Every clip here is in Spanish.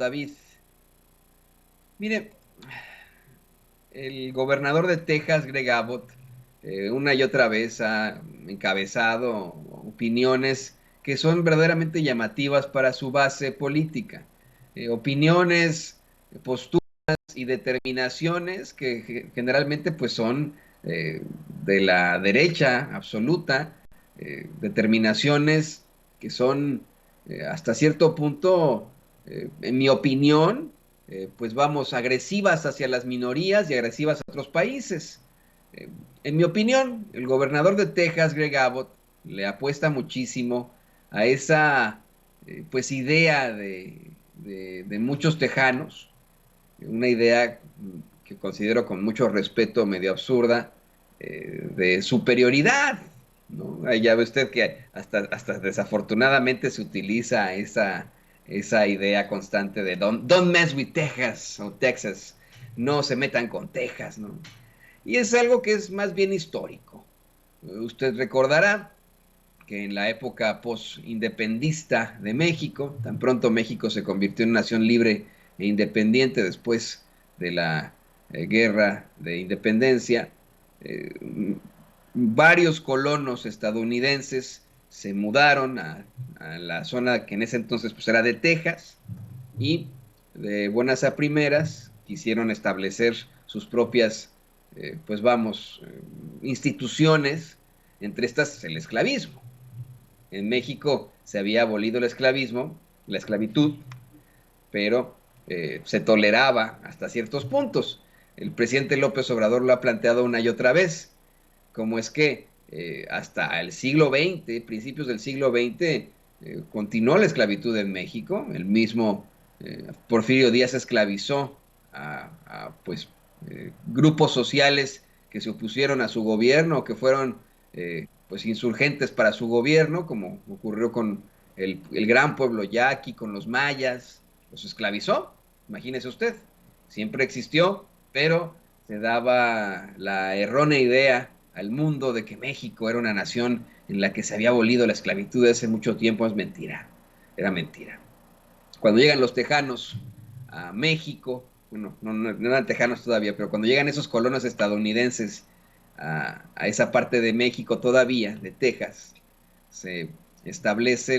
David. Mire, el gobernador de Texas, Greg Abbott, una y otra vez ha encabezado opiniones que son verdaderamente llamativas para su base política. Opiniones, posturas y determinaciones que generalmente pues son eh, de la derecha absoluta, determinaciones que son hasta cierto punto, en mi opinión, pues vamos, agresivas hacia las minorías y agresivas a otros países. Eh, en mi opinión, el gobernador de Texas, Greg Abbott, le apuesta muchísimo a esa pues idea de muchos tejanos, una idea que considero con mucho respeto medio absurda, de superioridad, ¿no? Ahí ya ve usted que hasta desafortunadamente se utiliza esa idea constante de don't mess with Texas o Texas, no se metan con Texas, ¿no? Y es algo que es más bien histórico. Usted recordará que en la época post-independista de México, tan pronto México se convirtió en nación libre e independiente después de la guerra de independencia, eh, varios colonos estadounidenses se mudaron a la zona que en ese entonces pues, era de Texas y de buenas a primeras quisieron establecer sus propias, pues vamos, instituciones, entre estas el esclavismo. En México se había abolido el esclavismo, la esclavitud, pero se toleraba hasta ciertos puntos. El presidente López Obrador lo ha planteado una y otra vez, como es que hasta el siglo XX, principios del siglo XX, continuó la esclavitud en México. El mismo Porfirio Díaz esclavizó pues, grupos sociales que se opusieron a su gobierno, que fueron pues insurgentes para su gobierno, como ocurrió con el gran pueblo yaqui, con los mayas, los esclavizó, imagínese usted, siempre existió, pero se daba la errónea idea al mundo de que México era una nación en la que se había abolido la esclavitud hace mucho tiempo. Es mentira, era mentira. Cuando llegan los tejanos a México, bueno, no eran tejanos todavía, pero cuando llegan esos colonos estadounidenses a esa parte de México todavía, de Texas, se establece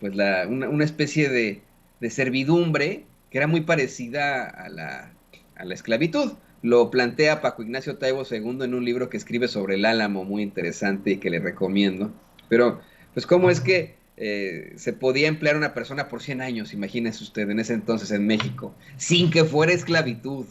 pues una especie de servidumbre que era muy parecida a la esclavitud. Lo plantea Paco Ignacio Taibo II en un libro que escribe sobre el Álamo, muy interesante y que le recomiendo. Pero, pues, ¿cómo es que se podía emplear una persona por 100 años, imagínese usted, en ese entonces en México, sin que fuera esclavitud?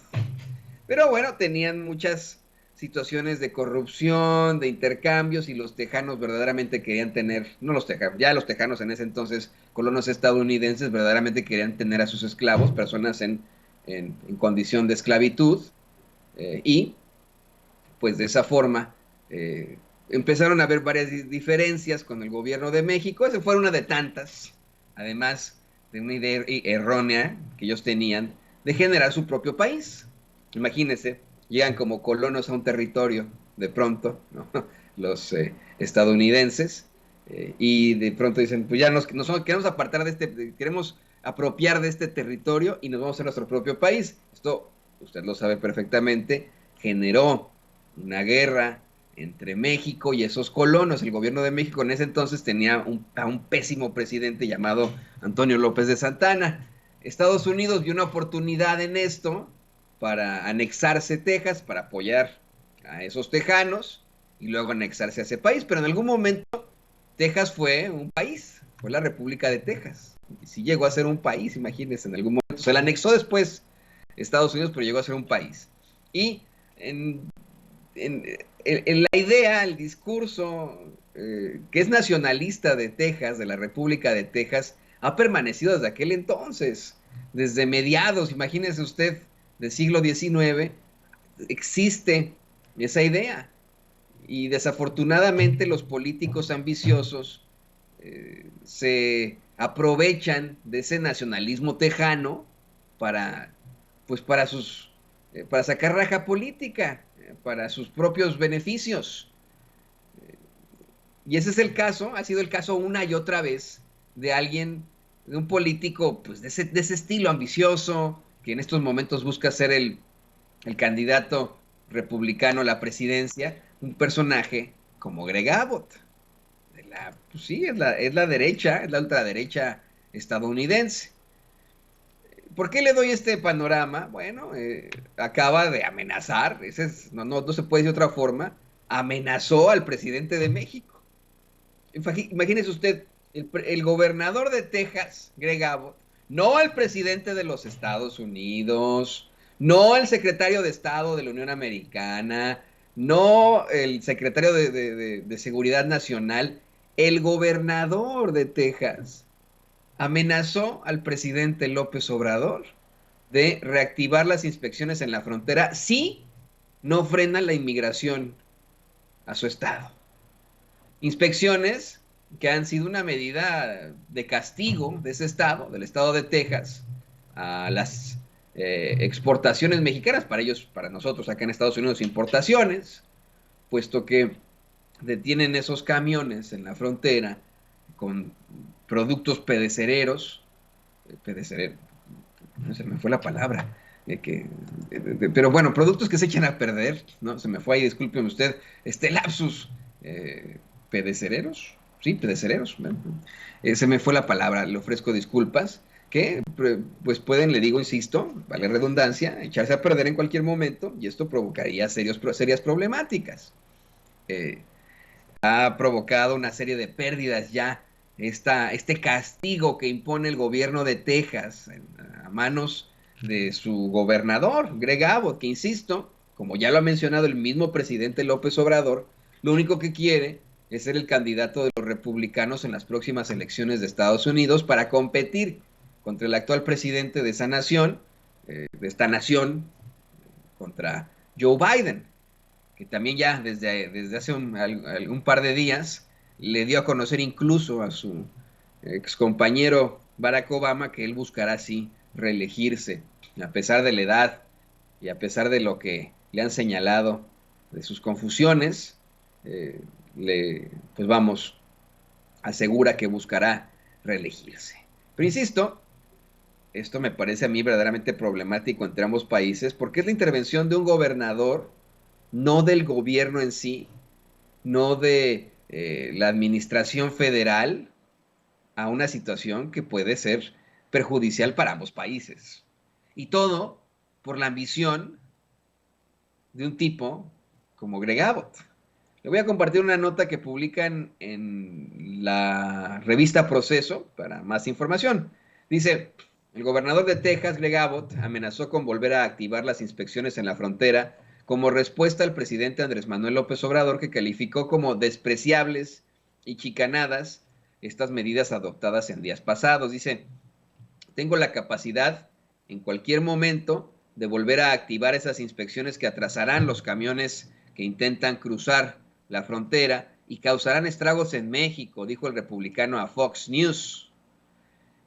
Pero bueno, tenían muchas situaciones de corrupción, de intercambios, y los tejanos verdaderamente querían tener, no los tejanos, ya los tejanos en ese entonces, colonos estadounidenses, verdaderamente querían tener a sus esclavos, personas en condición de esclavitud, y pues de esa forma empezaron a haber varias diferencias con el gobierno de México. Esa fue una de tantas, además de una idea errónea que ellos tenían de generar su propio país. Imagínense, llegan como colonos a un territorio de pronto, ¿no? Los estadounidenses, y de pronto dicen, pues ya queremos apartar de queremos apropiar de este territorio y nos vamos a nuestro propio país. Esto, usted lo sabe perfectamente, generó una guerra entre México y esos colonos. El gobierno de México en ese entonces tenía a un pésimo presidente llamado Antonio López de Santana. Estados Unidos vio una oportunidad en esto para anexarse Texas, para apoyar a esos tejanos y luego anexarse a ese país. Pero en algún momento Texas fue un país, fue la República de Texas. Y si llegó a ser un país, imagínense, en algún momento. Se la anexó después Estados Unidos, pero llegó a ser un país. Y en en, en la idea, el discurso que es nacionalista de Texas, de la República de Texas, ha permanecido desde aquel entonces, desde mediados, imagínese usted, del siglo XIX, existe esa idea. Y desafortunadamente los políticos ambiciosos se aprovechan de ese nacionalismo tejano para, pues para sacar raja política, para sus propios beneficios. Y ese es el caso, ha sido el caso una y otra vez de alguien de un político pues, de ese estilo ambicioso, que en estos momentos busca ser el candidato republicano a la presidencia, un personaje como Greg Abbott. Pues sí, es la derecha, es la ultraderecha estadounidense. ¿Por qué le doy este panorama? Bueno, acaba de amenazar, no se puede decir de otra forma, amenazó al presidente de México. Imagínese usted, el gobernador de Texas, Greg Abbott, no el presidente de los Estados Unidos, no el secretario de Estado de la Unión Americana, no el secretario de Seguridad Nacional, el gobernador de Texas amenazó al presidente López Obrador de reactivar las inspecciones en la frontera si no frenan la inmigración a su estado. Inspecciones que han sido una medida de castigo de ese estado, del estado de Texas, a las exportaciones mexicanas, para ellos, para nosotros acá en Estados Unidos, importaciones, puesto que detienen esos camiones en la frontera con productos pedecereros, pedecerer, no se me fue la palabra, pero bueno, productos que se echan a perder, ¿no? Se me fue ahí, discúlpeme usted, este lapsus, eh, pedecereros, sí, pedecereros, ¿no? Se me fue la palabra, le ofrezco disculpas, que pues pueden, le digo, insisto, vale redundancia, echarse a perder en cualquier momento y esto provocaría serias problemáticas. Eh, Ha provocado una serie de pérdidas ya, este castigo que impone el gobierno de Texas a manos de su gobernador, Greg Abbott, que insisto, como ya lo ha mencionado el mismo presidente López Obrador, lo único que quiere es ser el candidato de los republicanos en las próximas elecciones de Estados Unidos para competir contra el actual presidente de esa nación, de esta nación, contra Joe Biden, que también ya desde hace un par de días le dio a conocer incluso a su ex compañero Barack Obama que él buscará así reelegirse, a pesar de la edad y a pesar de lo que le han señalado de sus confusiones, eh, pues vamos, asegura que buscará reelegirse. Pero insisto, esto me parece a mí verdaderamente problemático entre ambos países porque es la intervención de un gobernador, no del gobierno en sí, no de la administración federal, a una situación que puede ser perjudicial para ambos países. Y todo por la ambición de un tipo como Greg Abbott. Le voy a compartir una nota que publican en la revista Proceso para más información. Dice, el gobernador de Texas, Greg Abbott, amenazó con volver a activar las inspecciones en la frontera como respuesta al presidente Andrés Manuel López Obrador, que calificó como despreciables y chicanadas estas medidas adoptadas en días pasados. Dice, tengo la capacidad en cualquier momento de volver a activar esas inspecciones que atrasarán los camiones que intentan cruzar la frontera y causarán estragos en México, dijo el republicano a Fox News.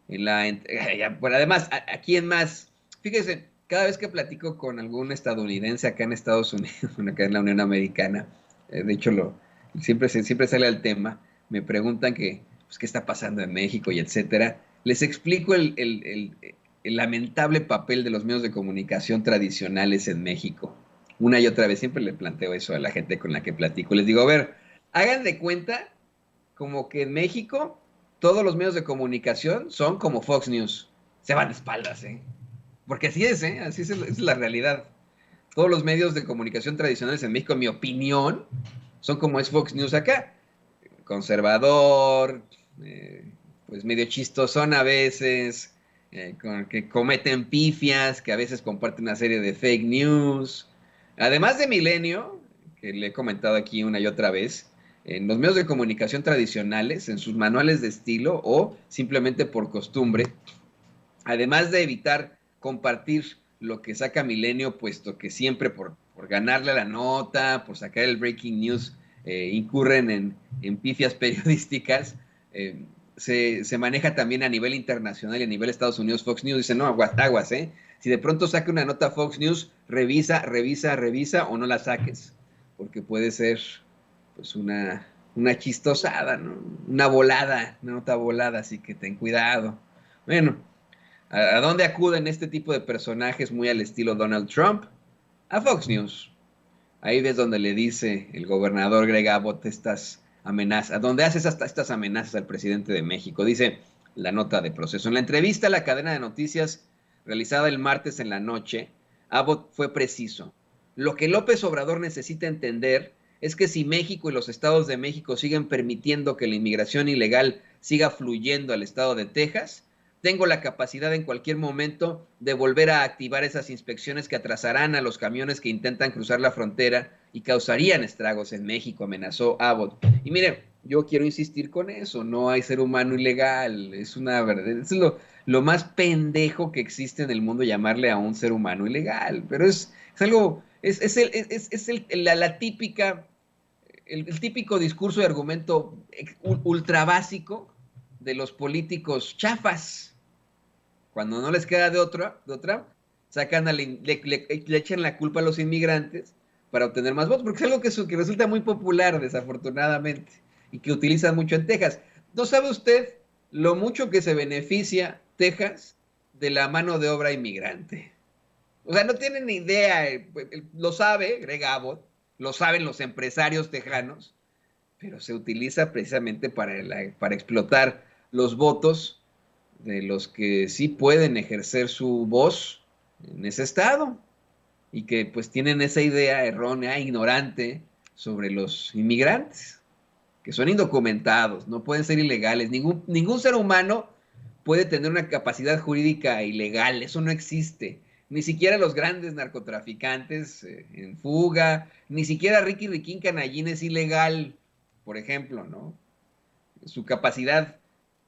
Bueno, además, ¿a quién más? Fíjese, cada vez que platico con algún estadounidense acá en Estados Unidos, acá en la Unión Americana, de hecho siempre sale al tema, me preguntan pues, qué está pasando en México y etcétera. Les explico el lamentable papel de los medios de comunicación tradicionales en México. Una y otra vez, siempre le planteo eso a la gente con la que platico. Les digo, a ver, hagan de cuenta como que en México todos los medios de comunicación son como Fox News. Se van de espaldas, ¿eh? Porque así es, ¿eh? Así es la realidad. Todos los medios de comunicación tradicionales en México, en mi opinión, son como es Fox News acá. Conservador, eh, pues medio chistosón a veces, que cometen pifias, que a veces comparten una serie de fake news. Además de Milenio, que le he comentado aquí una y otra vez, en los medios de comunicación tradicionales, en sus manuales de estilo o simplemente por costumbre, además de evitar compartir lo que saca Milenio, puesto que siempre por ganarle a la nota, por sacar el breaking news, incurren en pifias periodísticas, se maneja también a nivel internacional y a nivel Estados Unidos. Fox News dice, no, aguas, ¿eh? Si de pronto saca una nota Fox News, revisa o no la saques, porque puede ser pues una chistosada, ¿no? Una volada, una nota volada, así que ten cuidado. Bueno, ¿a dónde acuden este tipo de personajes muy al estilo Donald Trump? A Fox News. Ahí es donde le dice el gobernador Greg Abbott estas amenazas, donde hace estas amenazas al presidente de México. Dice la nota de proceso. En la entrevista a la cadena de noticias realizada el martes en la noche, Abbott fue preciso. Lo que López Obrador necesita entender es que si México y los estados de México siguen permitiendo que la inmigración ilegal siga fluyendo al estado de Texas, tengo la capacidad en cualquier momento de volver a activar esas inspecciones que atrasarán a los camiones que intentan cruzar la frontera y causarían estragos en México, amenazó Abbott. Y mire, yo quiero insistir con eso, no hay ser humano ilegal, es una verdad, es lo más pendejo que existe en el mundo llamarle a un ser humano ilegal, pero es algo, la típica, el típico discurso de argumento ultra básico de los políticos chafas. Cuando no les queda de otra sacan le echan la culpa a los inmigrantes para obtener más votos, porque es algo que resulta muy popular, desafortunadamente, y que utilizan mucho en Texas. ¿No sabe usted lo mucho que se beneficia Texas de la mano de obra inmigrante? O sea, no tienen ni idea, lo sabe Greg Abbott, lo saben los empresarios tejanos, pero se utiliza precisamente para explotar los votos de los que sí pueden ejercer su voz en ese estado y que pues tienen esa idea errónea, ignorante sobre los inmigrantes, que son indocumentados, no pueden ser ilegales. Ningún ser humano puede tener una capacidad jurídica ilegal, eso no existe. Ni siquiera los grandes narcotraficantes en fuga, ni siquiera Ricky Riquín Canallín es ilegal, por ejemplo, ¿no? Su capacidad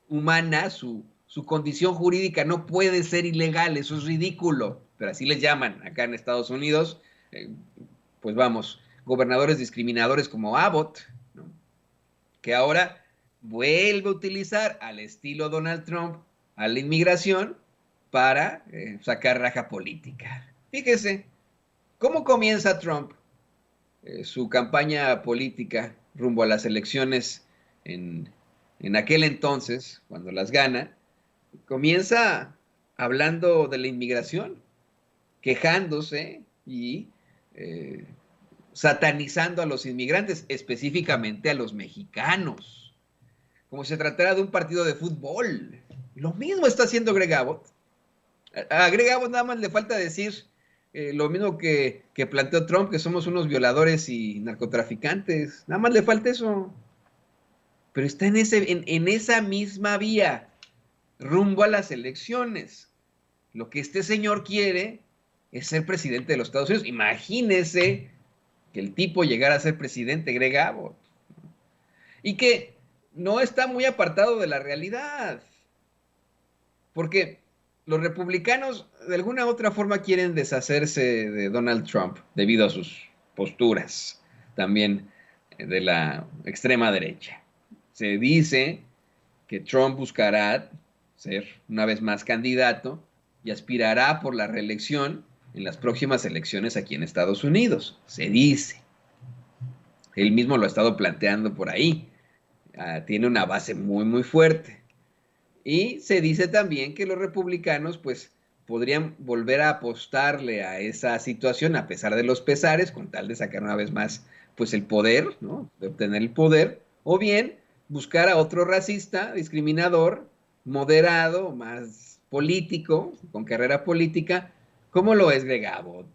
humana, su condición jurídica no puede ser ilegal, eso es ridículo, pero así les llaman acá en Estados Unidos, eh, pues vamos, gobernadores discriminadores como Abbott, ¿no? Que ahora vuelve a utilizar al estilo Donald Trump a la inmigración para sacar raja política. Fíjese, ¿cómo comienza Trump su campaña política rumbo a las elecciones en, en aquel entonces, cuando las gana? Comienza hablando de la inmigración, quejándose y eh, satanizando a los inmigrantes, específicamente a los mexicanos, como si se tratara de un partido de fútbol. Lo mismo está haciendo Greg Abbott. A Greg Abbott nada más le falta decir lo mismo que planteó Trump, que somos unos violadores y narcotraficantes. Nada más le falta eso. Pero está en esa misma vía, rumbo a las elecciones. Lo que este señor quiere es ser presidente de los Estados Unidos. Imagínese que el tipo llegara a ser presidente, Greg Abbott, y que no está muy apartado de la realidad, porque los republicanos de alguna u otra forma quieren deshacerse de Donald Trump debido a sus posturas también de la extrema derecha. Se dice que Trump buscará ser una vez más candidato y aspirará por la reelección en las próximas elecciones aquí en Estados Unidos. Se dice. Él mismo lo ha estado planteando por ahí. Tiene una base muy, muy fuerte. Y se dice también que los republicanos, pues, podrían volver a apostarle a esa situación a pesar de los pesares, con tal de sacar una vez más, pues, el poder, ¿no? De obtener el poder, o bien buscar a otro racista, discriminador, moderado, más político, con carrera política, como lo es Greg Abbott,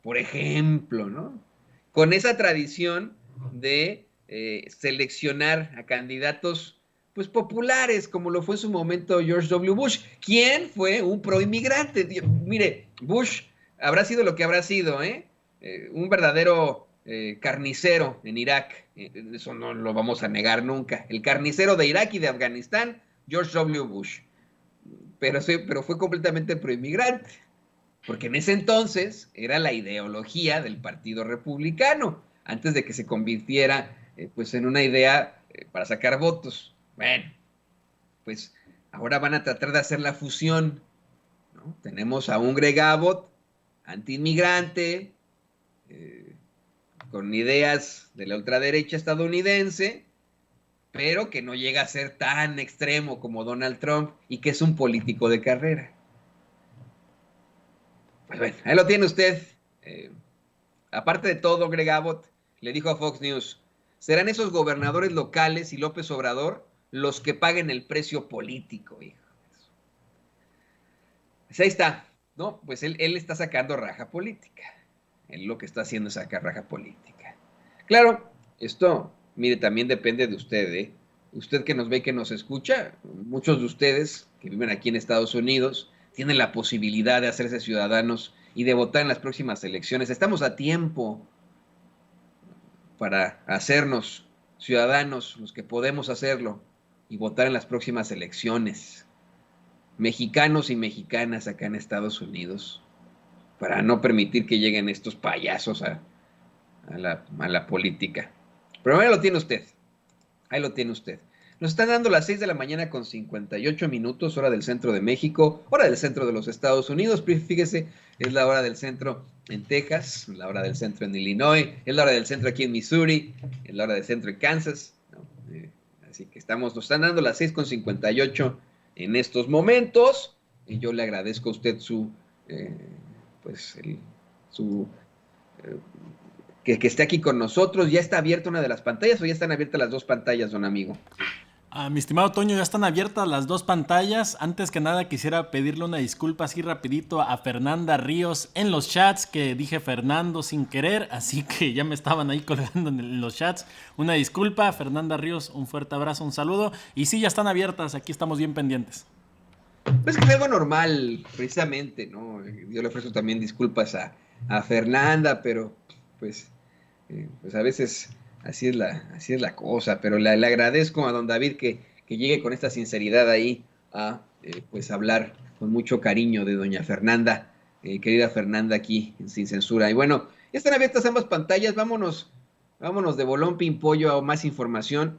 por ejemplo, ¿no? Con esa tradición de seleccionar a candidatos pues populares, como lo fue en su momento George W. Bush, quien fue un proinmigrante. Mire, Bush habrá sido lo que habrá sido, ¿eh? Un verdadero carnicero en Irak. Eso no lo vamos a negar nunca. El carnicero de Irak y de Afganistán, George W. Bush. Pero fue completamente proinmigrante, porque en ese entonces era la ideología del Partido Republicano, antes de que se convirtiera pues en una idea para sacar votos. Bueno, pues ahora van a tratar de hacer la fusión, ¿no? Tenemos a un Greg Abbott, antiinmigrante, eh, con ideas de la ultraderecha estadounidense, pero que no llega a ser tan extremo como Donald Trump y que es un político de carrera. Pues bueno, ahí lo tiene usted. Eh, Aparte de todo, Greg Abbott le dijo a Fox News, serán esos gobernadores locales y López Obrador los que paguen el precio político, hijo. Pues ahí está, ¿no? Pues él está sacando raja política. Él lo que está haciendo es sacar raja política. Claro, esto, mire, también depende de usted, ¿eh? Usted que nos ve y que nos escucha, muchos de ustedes que viven aquí en Estados Unidos tienen la posibilidad de hacerse ciudadanos y de votar en las próximas elecciones. Estamos a tiempo para hacernos ciudadanos, los que podemos hacerlo, y votar en las próximas elecciones. Mexicanos y mexicanas acá en Estados Unidos, para no permitir que lleguen estos payasos a la política. Pero ahí lo tiene usted, ahí lo tiene usted. Nos están dando las 6 de la mañana con 58 minutos, hora del centro de México, hora del centro de los Estados Unidos. Fíjese, es la hora del centro en Texas, la hora del centro en Illinois, es la hora del centro aquí en Missouri, es la hora del centro en Kansas. ¿No? Así que nos están dando las 6 con 58 en estos momentos. Y yo le agradezco a usted pues, su que esté aquí con nosotros. ¿Ya está abierta una de las pantallas o ya están abiertas las dos pantallas, don amigo? Mi estimado Toño, ya están abiertas las dos pantallas. Antes que nada quisiera pedirle una disculpa así rapidito a Fernanda Ríos en los chats, que dije Fernando sin querer, así que ya me estaban ahí colgando en los chats. Una disculpa, Fernanda Ríos, un fuerte abrazo, un saludo. Y sí, ya están abiertas, aquí estamos bien pendientes. Pues que es algo normal, precisamente, ¿no? Yo le ofrezco también disculpas a Fernanda, pero pues a veces así es la cosa, pero le agradezco a don David que llegue con esta sinceridad ahí a pues hablar con mucho cariño de doña Fernanda, querida Fernanda aquí sin censura. Y bueno, ya están abiertas ambas pantallas, vámonos de bolón pimpollo a más información.